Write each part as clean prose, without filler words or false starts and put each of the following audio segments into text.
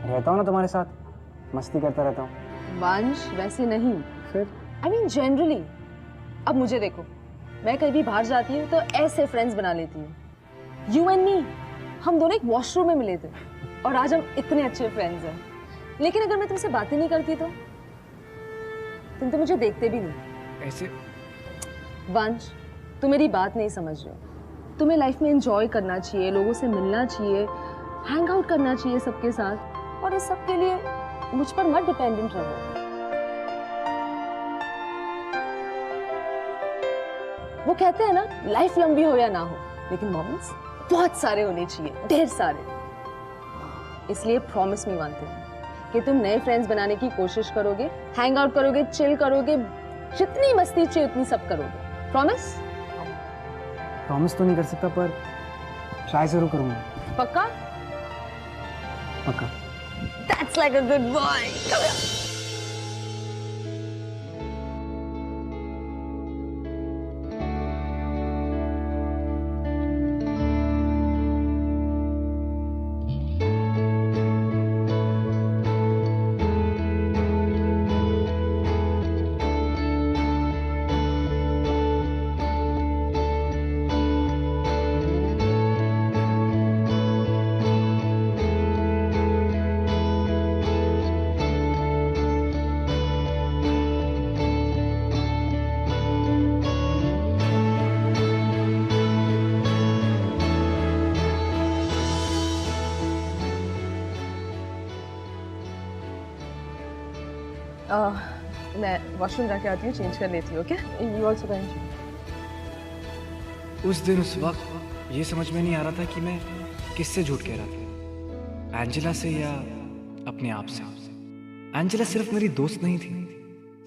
रहता हूँ ना तुम्हारे साथ, मस्ती करता रहता हूँ। वंश वैसे नहीं, फिर I mean जनरली। अब मुझे देखो, मैं कहीं भी बाहर जाती हूँ तो ऐसे फ्रेंड्स बना लेती हूँ। यू एंड मी, हम दोनों एक वॉशरूम में मिले थे और आज हम इतने अच्छे फ्रेंड्स हैं। लेकिन अगर मैं तुमसे बातें नहीं करती तो तुम तो मुझे देखते भी नहीं। ऐसे वंश, तुम मेरी बात नहीं समझ रहे हो। तुम्हें लाइफ में एंजॉय करना चाहिए, लोगों से मिलना चाहिए, हैंग आउट करना चाहिए सबके साथ, और इस सब के लिए मुझ पर मत डिपेंडेंट रहो। वो कहते हैं ना, लाइफ लंबी हो या ना हो, लेकिन मोमेंट्स बहुत सारे होने चाहिए, ढेर सारे। इसलिए प्रॉमिस मी वन थिंग, कि तुम नए फ्रेंड्स बनाने की कोशिश करोगे, हैंग आउट करोगे, चिल करोगे, जितनी मस्ती चाहिए उतनी सब करोगे। प्रॉमिस? प्रॉमिस तो नहीं कर सकता, पर ट्राई जरूर करूंगा। पक्का? पक्का। That's like a good boy. Come here. मैं वॉशरूम जाके आती हूँ, चेंज कर लेती हूँ, ओके? You also go. उस दिन उस वक्त ये समझ में नहीं आ रहा था कि मैं किससे झूठ कह रहा था, एंजेला से या अपने आप से। एंजेला सिर्फ मेरी दोस्त नहीं थी,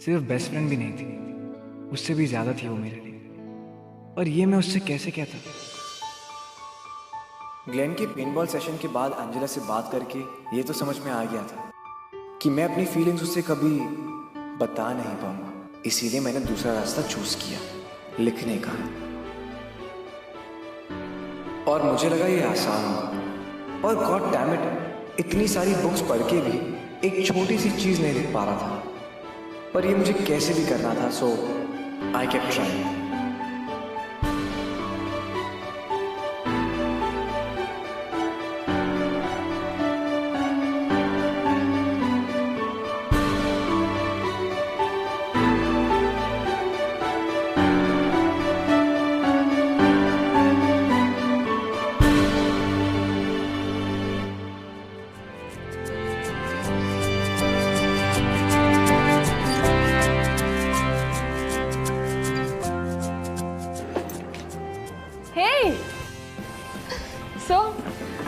सिर्फ बेस्ट फ्रेंड भी नहीं थी, उससे भी ज्यादा थी वो मेरे लिए। और ये मैं उससे कैसे कहता। ग्लेन के पेंटबॉल सेशन के बाद एंजेला से बात करके ये तो समझ में आ गया था कि मैं अपनी फीलिंग्स उससे कभी बता नहीं पाऊंगा। इसीलिए मैंने दूसरा रास्ता चूज किया, लिखने का। और मुझे लगा ये आसान होगा। और गॉड डैम इट, इतनी सारी बुक्स पढ़ के भी एक छोटी सी चीज नहीं लिख पा रहा था, पर ये मुझे कैसे भी करना था। सो आई केप्ट ट्राइंग।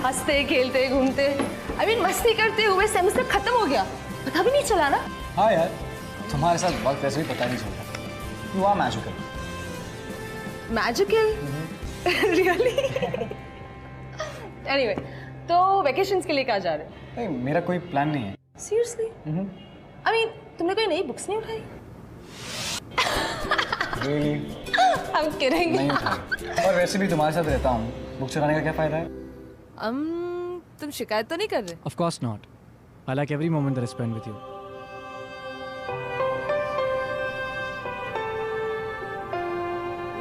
हंसते खेलते घूमते, I mean, मस्ती करते हुए सेमेस्टर खत्म हो गया, पता भी नहीं चला ना। हाँ यार, तुम्हारे साथ वक्त वैसे भी पता नहीं चलता। You are magical. Magical? Really? Anyway, तो वेकेशंस के लिए कहाँ जा रहे हो? नहीं, मेरा कोई प्लान नहीं है। सीरियसली? I mean, तुमने कोई नई बुक्स नहीं उठाई? Really? I'm kidding. नहीं उठाई। और वैसे भी तुम्हारे साथ रहता हूँ, बुक चुराने का क्या फायदा है? तुम शिकायत तो नहीं कर रहे? Of course not. I like every moment that I spend with you.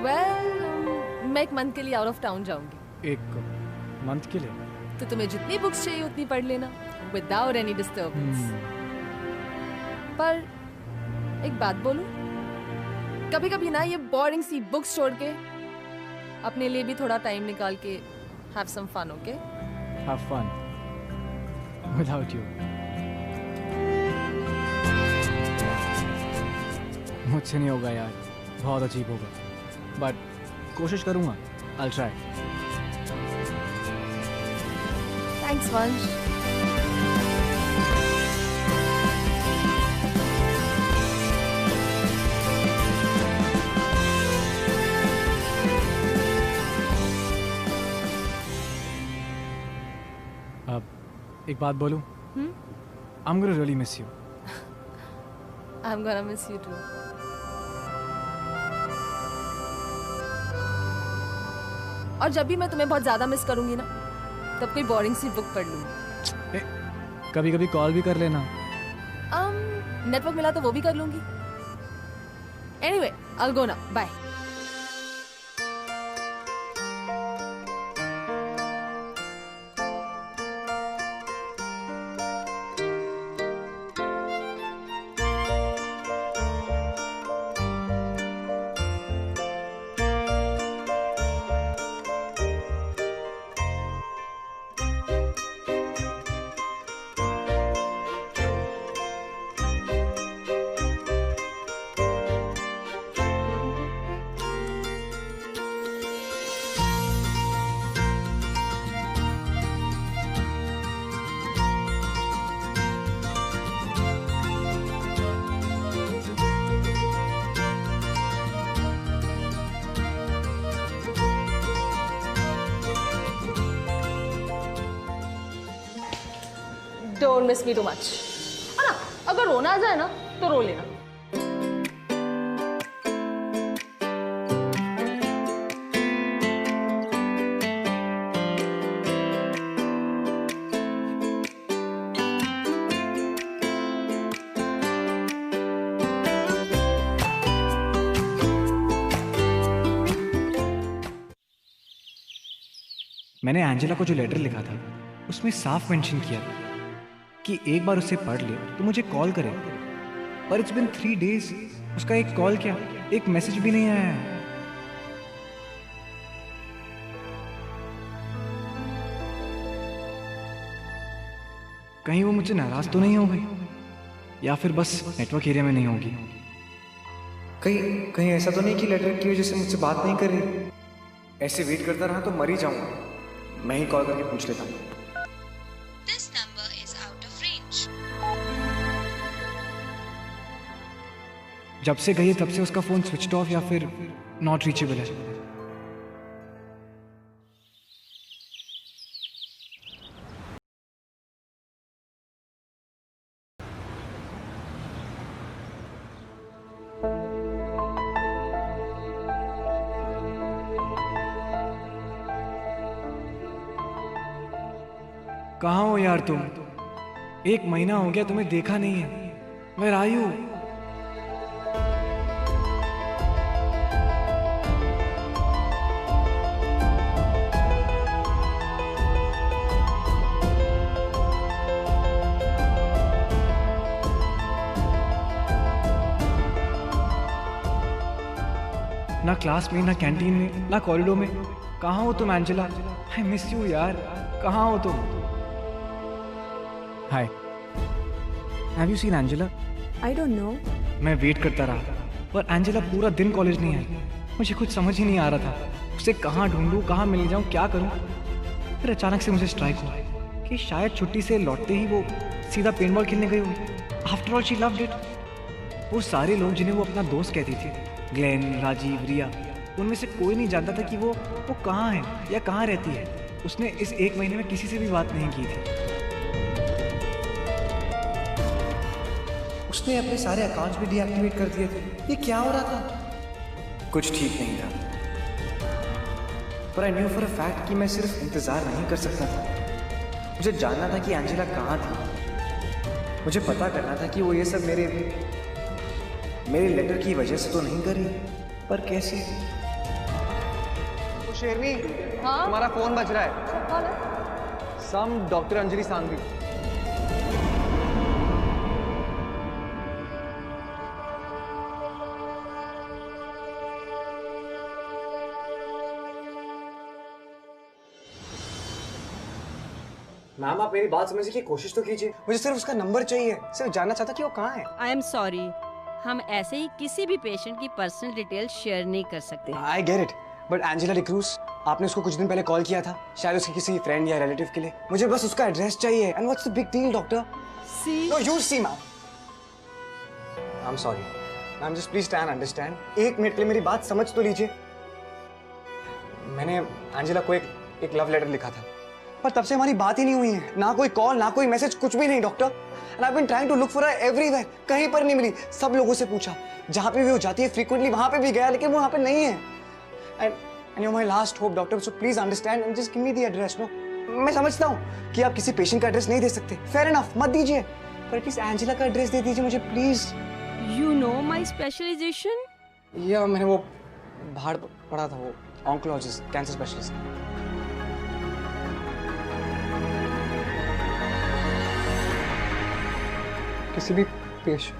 Well, मैं एक मंथ के लिए आउट ऑफ टाउन जाऊंगी। एक मंथ के लिए? तो तुम्हें जितनी बुक्स चाहिए उतनी पढ़ लेना, विदाउट एनी डिस्टर्बेंस। पर एक बात बोलूं, कभी कभी ना ये बोरिंग सी बुक्स छोड़ के अपने लिए भी थोड़ा टाइम निकाल के have some fun, okay? Have fun. Without you. मुझसे नहीं होगा यार, बहुत अजीब होगा, बट कोशिश करूंगा। I'll try. Thanks, Vansh. एक बात बोलूं? I'm gonna really miss you. I'm gonna miss you too. और जब भी मैं तुम्हें बहुत ज्यादा मिस करूंगी ना, तब कोई बोरिंग सी बुक पढ़ लूंगी। कभी कभी कॉल भी कर लेना। नेटवर्क मिला तो वो भी कर लूंगी। Anyway, I'll go now. Bye. Don't miss me too much. है ना? अगर रोना आ जाए ना तो रो लेना। मैंने एंजेला को जो लेटर लिखा था उसमें साफ मेंशन किया था कि एक बार उसे पढ़ ले तो मुझे कॉल करे, पर इट्स बिन 3 days, उसका एक कॉल क्या, एक मैसेज भी नहीं आया है। कहीं वो मुझसे नाराज तो नहीं हो गई, या फिर बस नेटवर्क एरिया में नहीं होगी। कहीं कहीं ऐसा तो नहीं कि लेटर की वजह से मुझसे बात नहीं कर रही। ऐसे वेट करता रहा तो मर ही जाऊंगा। मैं ही कॉल करके पूछ लेता हूँ। This number is out of range. जब से गई है तब से उसका फोन स्विच ऑफ या फिर नॉट रीचेबल है। कहाँ हो यार तुम? 1 महीना हो गया तुम्हें देखा नहीं है। Where are you? ना क्लास में, ना कैंटीन में, ना कॉरिडोर में। कहाँ हो तुम एंजेला? आई मिस यू यार। कहाँ हो तुम? Hi, have you seen Angela? I don't know. मैं वेट करता रहा पर एंजेला पूरा दिन कॉलेज नहीं आई। मुझे कुछ समझ ही नहीं आ रहा था उसे कहाँ ढूंढूं, कहाँ मिल जाऊं, क्या करूं। फिर अचानक से मुझे स्ट्राइक हुआ कि शायद छुट्टी से लौटते ही वो सीधा पेंटबॉल खेलने गई होगी। After all she loved it. वो सारे लोग जिन्हें वो अपना दोस्त कहती थी, ग्लेन, राजीव, रिया, उनमें से कोई नहीं जानता था कि वो कहाँ है या कहाँ रहती है। उसने इस 1 महीने में किसी से भी बात नहीं की थी। उसने अपने सारे अकाउंट्स भी डीएक्टिवेट कर दिए थे। ये क्या हो रहा था? कुछ ठीक नहीं था। पर I knew for a fact कि मैं सिर्फ इंतजार नहीं कर सकता था। मुझे जानना था कि एंजेला कहाँ थी। मुझे पता करना था कि वो ये सब मेरे लेटर की वजह से तो नहीं करी, पर कैसे? तो शेरनी, हाँ? तुम्हारा फोन बज रहा है। कौन है? सम डॉक्टर अंजलि सांघवी। मैम, आप मेरी बात समझने की कोशिश तो कीजिए। मुझे सिर्फ उसका नंबर चाहिए। सिर्फ जानना चाहता कि वो कहाँ है। आई एम सॉरी, हम ऐसे ही किसी भी पेशेंट की पर्सनल डिटेल शेयर नहीं कर सकते। I get it, but Angela D'Cruz, आपने उसको कुछ दिन पहले कॉल किया था, शायद उसके किसी फ्रेंड या रिलेटिव के लिए। मुझे बस उसका एड्रेस चाहिए। And what's the big deal doctor? See, no, you see ma'am. I am sorry ma'am, just please try and understand. 1 minute के लिए मेरी बात समझ तो लीजिए। मैंने एंजेला को एक लव लेटर लिखा था, पर तब से हमारी बात ही नहीं हुई है। ना कोई कॉल, ना कोई मैसेज, कुछ भी नहीं doctor. And I have been trying to look for her everywhere. कहीं पर नहीं मिली। सब लोगों से पूछा, जहाँ पे भी वो जाती है फ्रीक्वेंटली वहाँ पे भी गया, लेकिन वो वहाँ पे नहीं है। And you're my last hope, doctor, so please understand and just give me the address, no? मैं समझता हूँ कि आप किसी पेशेंट का एड्रेस नहीं दे सकते, फेयर इनफ, मत दीजिए, पर एटलीस्ट एंजेला का एड्रेस दे दीजिए मुझे please. You know my specialization? या मैंने वो बाहर पढ़ा था, वो ऑन्कोलॉजिस्ट, कैंसर स्पेशलिस्ट। किसी भी पेश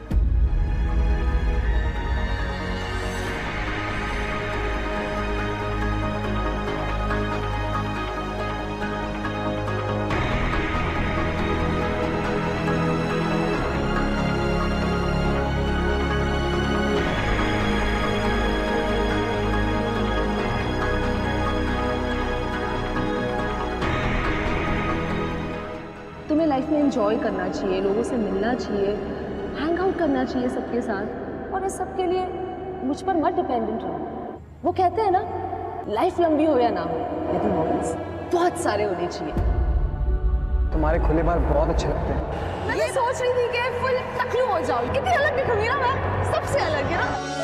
तुम्हें लाइफ में एंजॉय करना चाहिए, लोगों से मिलना चाहिए, हैंग आउट करना चाहिए सबके साथ, और इस सब के लिए मुझ पर मत डिपेंडेंट रहो। वो कहते हैं ना, लाइफ लंबी हो या ना हो, लेकिन मोमेंट्स बहुत सारे होने चाहिए। तुम्हारे खुले बाल बहुत अच्छे लगते हैं। मैं ये सोच रही थी कि फुल टकलू हो जाऊं, कितनी अलग दिखूंगी ना मैं, सबसे अलग है ना।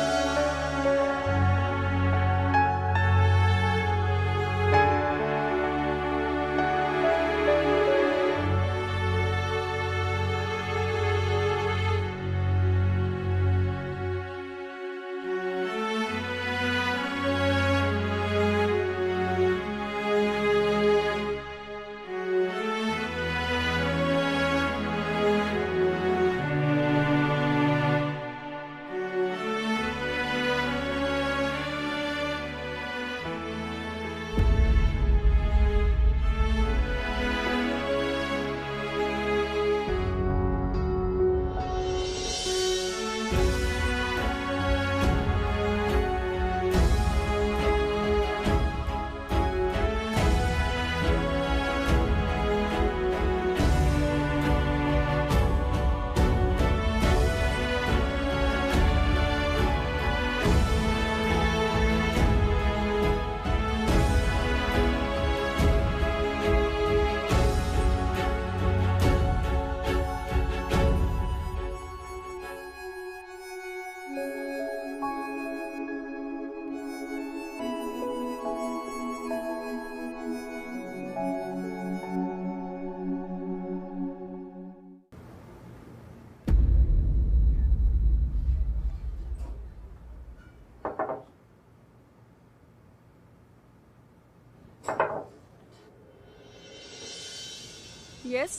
Yes.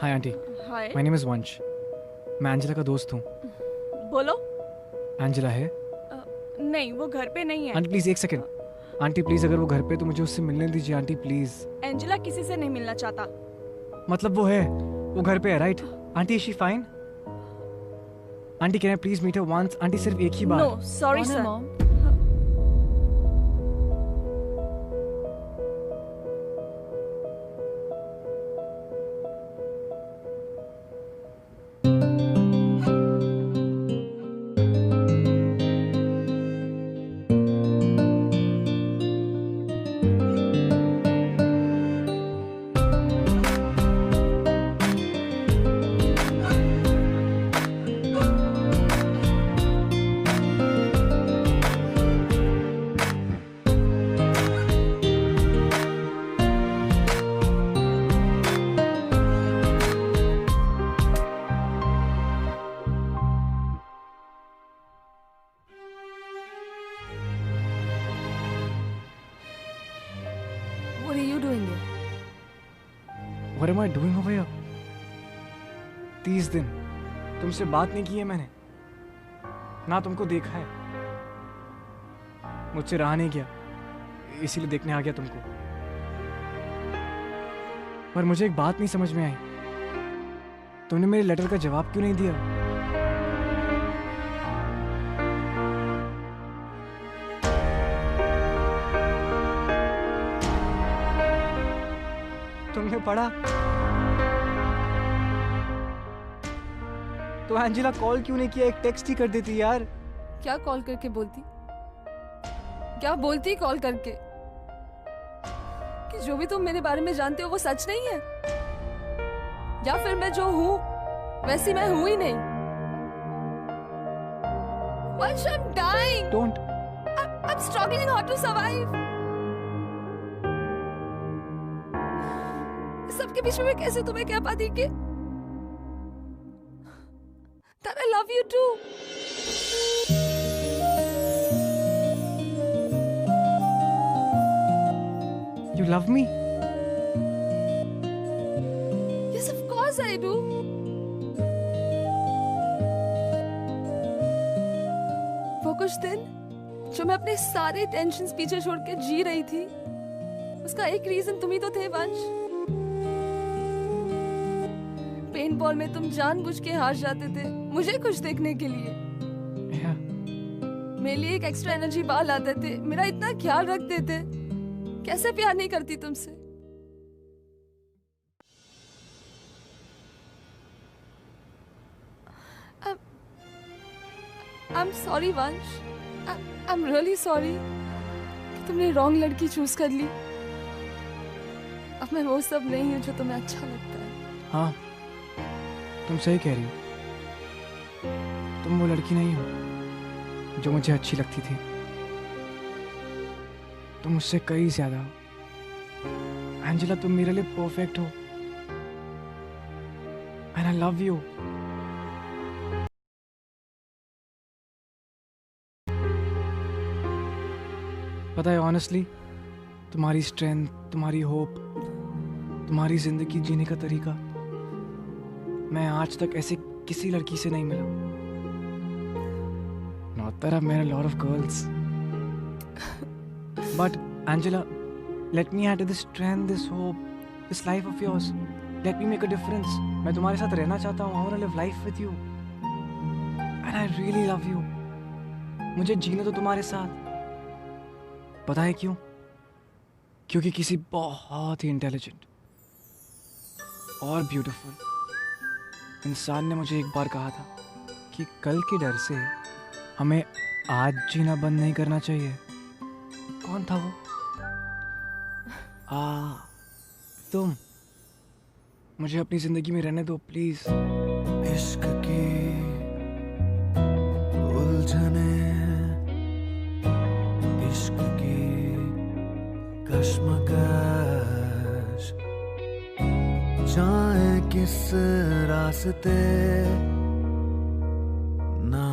Hi aunty, Hi. My name is वंश। मैं एंजेला का दोस्त हूँ। बोलो। एंजेला है? नहीं, वो घर पे नहीं है। आंटी प्लीज एक सेकंड। आंटी प्लीज, अगर वो घर पे तो मुझे उससे मिलने दीजिए आंटी प्लीज। एंजेला किसी से नहीं मिलना चाहता। मतलब वो है, वो घर पे है right? Aunty is she fine? Aunty can I please meet her once? Aunty सिर्फ एक ही बार। No, sorry sir. What are you doing here? What am I doing over here? 30 दिन तुमसे बात नहीं की है मैंने, ना तुमको देखा है, मुझसे रहा नहीं गया, इसीलिए देखने आ गया तुमको। पर मुझे एक बात नहीं समझ में आई, तुमने मेरे लेटर का जवाब क्यों नहीं दिया? तुमने पढ़ा तो एंजेला कॉल क्यों नहीं किया? एक टेक्स्ट ही कर देती यार। क्या कॉल करके बोलती? क्या बोलती कॉल करके? कि जो भी तुम मेरे बारे में जानते हो वो सच नहीं है, या फिर मैं जो हूं वैसी मैं हूं ही नहीं। Once I'm dying. Don't. I'm struggling hard to survive. बीच में मैं कैसे तुम्हें कह पाती कि that I love you too. You love me? Yes, of course I do. वो कुछ दिन जो मैं अपने सारे टेंशन्स पीछे छोड़ के जी रही थी, उसका एक रीजन तुम ही तो थे वंश। पेंटबॉल में तुम जानबूझ के हार जाते थे मुझे खुश देखने के लिए। Yeah. मेरे लिए एक एक्स्ट्रा एनर्जी बार लाते थे, मेरा इतना ख्याल रखते थे। कैसे प्यार नहीं करती तुमसे? I'm sorry वंश, I'm really sorry कि तुमने रॉन्ग लड़की चूज कर ली। अब मैं वो सब नहीं हूँ जो तुम्हें अच्छा लगता है। हाँ, तुम सही कह रही हो। तुम वो लड़की नहीं हो जो मुझे अच्छी लगती थी। तुम मुझसे कई ज्यादा हो। एंजेला, तुम मेरे लिए परफेक्ट हो। And I love you. पता है, ऑनेस्टली तुम्हारी स्ट्रेंथ, तुम्हारी होप, तुम्हारी जिंदगी जीने का तरीका मैं आज तक ऐसे किसी लड़की से नहीं मिला। Not that I've met a lot of girls, but Angela, let me add to this strength, this hope, this life of yours. Let me make a difference. मैं तुम्हारे साथ रहना चाहता हूँ। I want to live life with you, and I really love you. मुझे जीने दो तुम्हारे साथ। पता है क्यों? क्योंकि किसी बहुत ही इंटेलिजेंट और ब्यूटीफुल इंसान ने मुझे एक बार कहा था कि कल के डर से हमें आज जीना बंद नहीं करना चाहिए। कौन था वो? तुम। मुझे अपनी जिंदगी में रहने दो प्लीज। इश्क की उलझने, इश्क की कश्मकश, जाए किस रास्ते, ना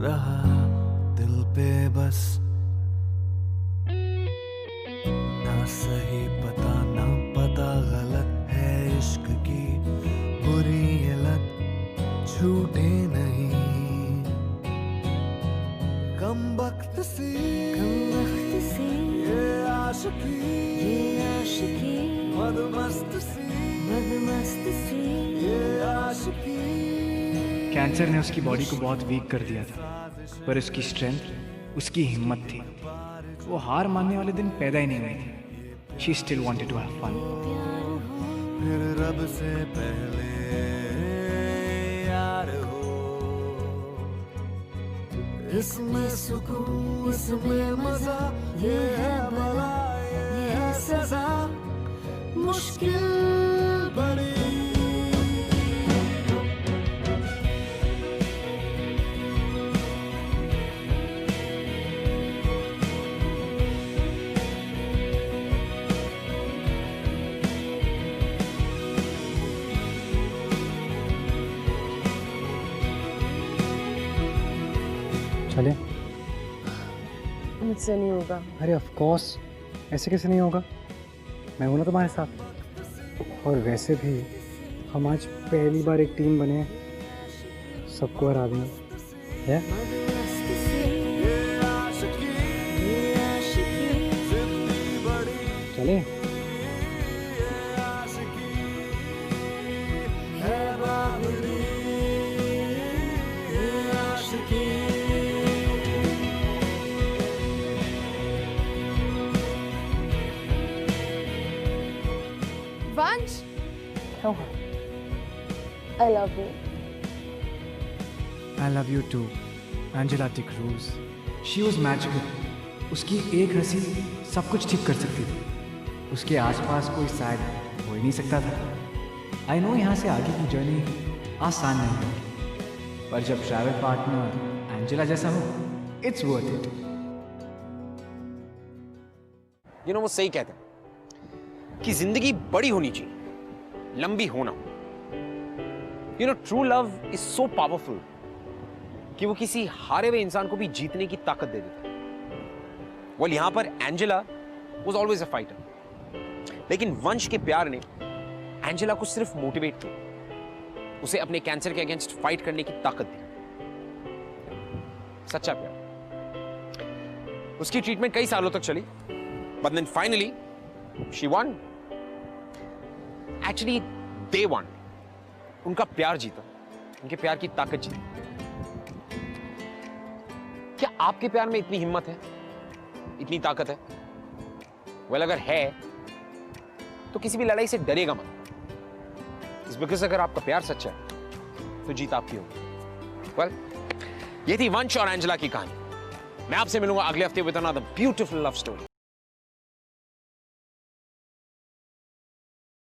रहा दिल पे बस, ना सही पता ना पता गलत है इश्क की बुरी ये लत, छूटे नहीं कम वक्त सी ये आशिकी मदमस्त सी ये आशिकी। कैंसर ने उसकी बॉडी को बहुत वीक कर दिया था, पर उसकी स्ट्रेंथ, उसकी हिम्मत थी। वो हार मानने वाले दिन पैदा ही नहीं हुए थे। She still wanted to have fun. फिर रब से पहले यार हो, इसमें सुकून इसमें मजा, ये है भला ये है सजा, मुश्किल बड़ी। चले? मुझसे नहीं होगा। अरे ऑफ कोर्स, ऐसे कैसे नहीं होगा? मैं हूं ना तुम्हारे साथ। और वैसे भी हम आज पहली बार एक टीम बने, सबको हरा देंगे। है? चले? वंश, I love you. I love you too, Angela de Cruz. She was magical. उसकी एक हंसी सब कुछ ठीक कर सकती थी। उसके आसपास कोई शायद हो ही नहीं सकता था। I know यहाँ से आगे की जर्नी आसान नहीं होगी, पर जब ट्रैवल पार्टनर एंजेला जैसा हो, it's worth it. वो सही कहते हैं। कि जिंदगी बड़ी होनी चाहिए, लंबी होना। You know, true love is so powerful कि वो किसी हारे हुए इंसान को भी जीतने की ताकत दे देता है। वेल, यहां पर Angela was always a fighter, लेकिन वंश के प्यार ने एंजेला को सिर्फ मोटिवेट किया, उसे अपने कैंसर के अगेंस्ट फाइट करने की ताकत दी। सच्चा प्यार। उसकी ट्रीटमेंट कई सालों तक चली, but then finally she won. Actually they won. उनका प्यार जीता, उनके प्यार की ताकत जीती। क्या आपके प्यार में इतनी हिम्मत है, इतनी ताकत है? वेल, अगर है तो किसी भी लड़ाई से डरेगा मत। इस बिकॉज़ अगर आपका प्यार सच्चा है तो जीत आपकी होगी। वेल, ये थी वंश और एंजेला की कहानी। मैं आपसे मिलूंगा अगले हफ्ते with another beautiful love story.